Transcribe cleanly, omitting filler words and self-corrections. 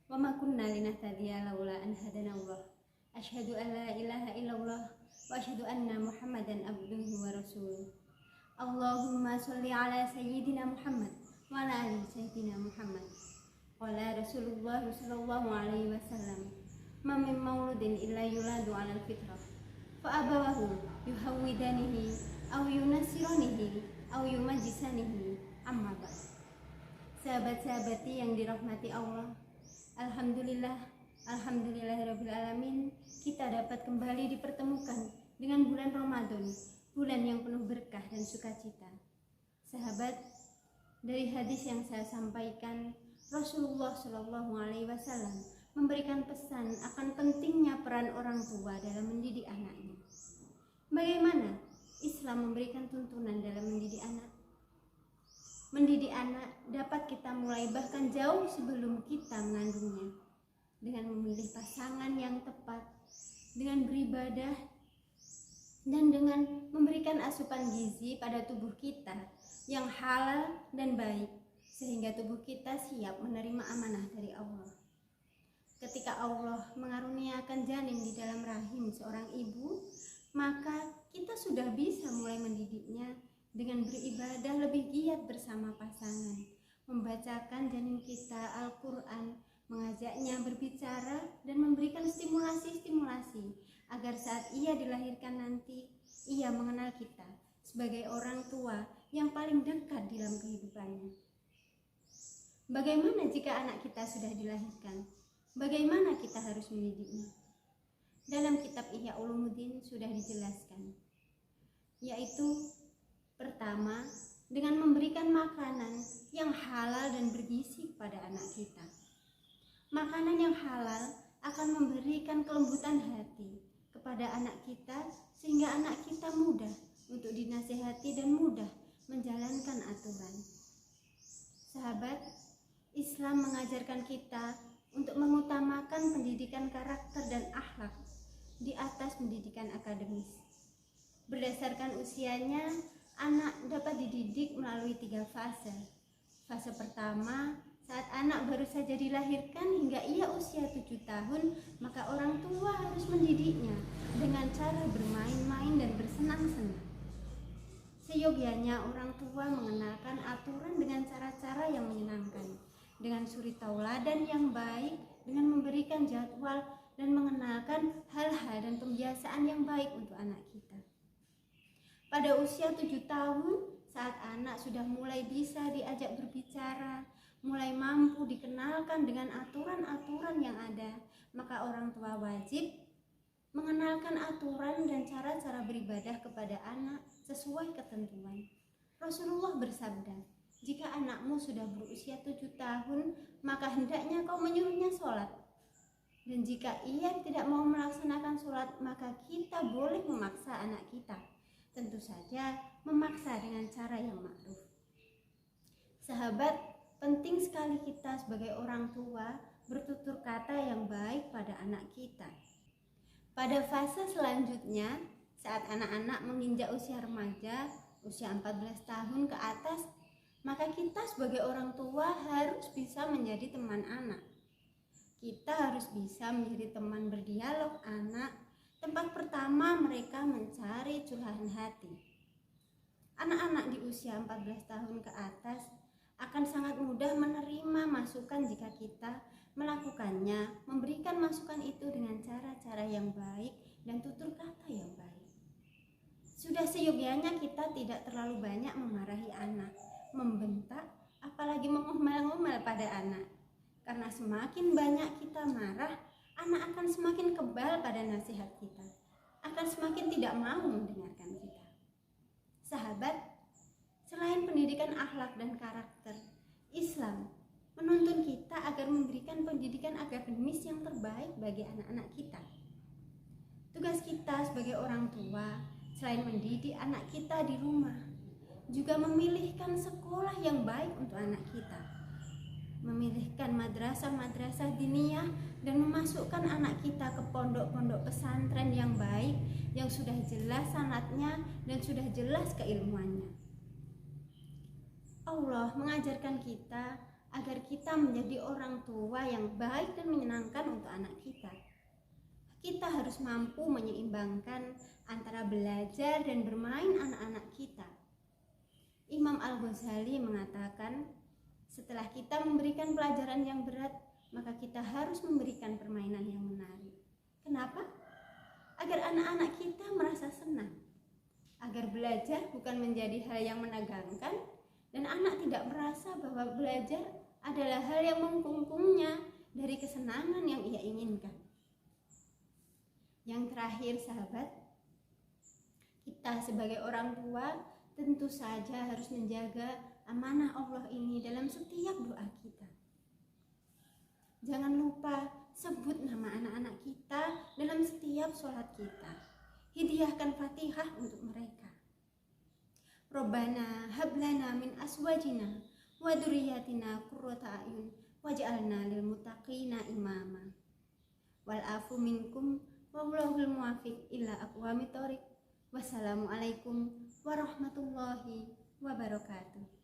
Wa ma kunna linahtadiya laula an hadanallah. Asyhadu an la ilaha illallah wa asyhadu anna Muhammadan abduhu wa rasuluh. Allahumma sholli ala sayyidina Muhammad wa ala ali sayyidina Muhammad. Qala Rasulullah sallallahu alaihi wasallam, "Ma min mauludin illa yuladu 'ala al-fitrah, fa abawahu yuhawwidanihi aw yunassiranihi aw yumajjisanihi." Amma ba'd. Sahabat-sahabati yang dirahmati Allah, Alhamdulillahirabbil alamin, kita dapat kembali dipertemukan dengan bulan Ramadan, bulan yang penuh berkah dan sukacita. Sahabat, dari hadis yang saya sampaikan, Rasulullah Shallallahu Alaihi Wasallam memberikan pesan akan pentingnya peran orang tua dalam mendidik anaknya. Bagaimana Islam memberikan tuntunan dalam mendidik anak? Mendidik anak dapat kita mulai bahkan jauh sebelum kita mengandungnya, dengan memilih pasangan yang tepat, dengan beribadah, dan dengan memberikan asupan gizi pada tubuh kita yang halal dan baik, sehingga tubuh kita siap menerima amanah dari Allah. Ketika Allah mengaruniakan janin di dalam rahim seorang ibu, maka kita sudah bisa mulai mendidiknya dengan beribadah lebih giat bersama pasangan, membacakan janin kita Al-Quran, mengajaknya berbicara, dan memberikan stimulasi-stimulasi agar saat ia dilahirkan nanti, ia mengenal kita sebagai orang tua yang paling dekat dalam kehidupannya. Bagaimana jika anak kita sudah dilahirkan? Bagaimana kita harus mendidiknya? Dalam kitab Ihya Ulumuddin sudah dijelaskan, yaitu pertama, dengan memberikan makanan yang halal dan bergizi kepada anak kita. Makanan yang halal akan memberikan kelembutan hati kepada anak kita, sehingga anak kita mudah untuk dinasihati dan mudah menjalankan aturan. Sahabat, Islam mengajarkan kita untuk mengutamakan pendidikan karakter dan akhlak di atas pendidikan akademis. Berdasarkan usianya, anak dapat dididik melalui 3 fase. Fase pertama, saat anak baru saja dilahirkan hingga ia usia 7 tahun, maka orang tua harus mendidiknya dengan cara bermain-main dan bersenang-senang. Seyogianya orang tua mengenalkan aturan dengan cara-cara yang menyenangkan, dengan suri tauladan yang baik, dengan memberikan jadwal dan mengenalkan hal-hal dan pembiasaan yang baik untuk anak kita. Pada usia 7 tahun, saat anak sudah mulai bisa diajak berbicara, mulai mampu dikenalkan dengan aturan-aturan yang ada, maka orang tua wajib mengenalkan aturan dan cara-cara beribadah kepada anak sesuai ketentuan. Rasulullah bersabda, "Jika anakmu sudah berusia 7 tahun, maka hendaknya kau menyuruhnya sholat. Dan jika ia tidak mau melaksanakan sholat, maka kita boleh memaksa anak kita. Tentu saja memaksa dengan cara yang ma'ruf." Sahabat, penting sekali kita sebagai orang tua bertutur kata yang baik pada anak kita. Pada fase selanjutnya, saat anak-anak menginjak usia remaja, usia 14 tahun ke atas, maka kita sebagai orang tua harus bisa menjadi teman anak. Kita harus bisa menjadi teman berdialog anak, tempat pertama mereka mencari curahan hati. Anak-anak di usia 14 tahun ke atas akan sangat mudah menerima masukan jika kita melakukannya, memberikan masukan itu dengan cara-cara yang baik dan tutur kata yang baik. Sudah seyogianya kita tidak terlalu banyak memarahi anak, membentak, apalagi mengomel-ngomel pada anak. Karena semakin banyak kita marah, anak akan semakin kebal pada nasihat kita, akan semakin tidak mau mendengarkan kita. Sahabat, selain pendidikan akhlak dan karakter, Islam menuntun kita agar memberikan pendidikan akademis yang terbaik bagi anak-anak kita. Tugas kita sebagai orang tua, selain mendidik anak kita di rumah, juga memilihkan sekolah yang baik untuk anak kita, memilihkan madrasah-madrasah diniyah, dan memasukkan anak kita ke pondok-pondok pesantren yang baik, yang sudah jelas sanadnya dan sudah jelas keilmuannya. Allah mengajarkan kita agar kita menjadi orang tua yang baik dan menyenangkan untuk anak kita. Kita harus mampu menyeimbangkan antara belajar dan bermain anak-anak kita. Imam Al-Ghazali mengatakan, setelah kita memberikan pelajaran yang berat, maka kita harus memberikan permainan yang menarik. Kenapa? Agar anak-anak kita merasa senang, agar belajar bukan menjadi hal yang menegangkan, dan anak tidak merasa bahwa belajar adalah hal yang mengkungkungnya dari kesenangan yang ia inginkan. Yang terakhir, sahabat, kita sebagai orang tua tentu saja harus menjaga amanah Allah ini dalam setiap doa kita. Jangan lupa sebut nama anak-anak kita dalam setiap sholat kita. Hadiahkan Fatihah untuk mereka. Rabbana hablana min aswajina wa dzurriyyatina qurrata a'yun waj'alna lil muttaqina imama. Wal afu minkum wallahul muwaffiq ila aqwamit thoriq. Wassalamualaikum warahmatullahi wabarakatuh.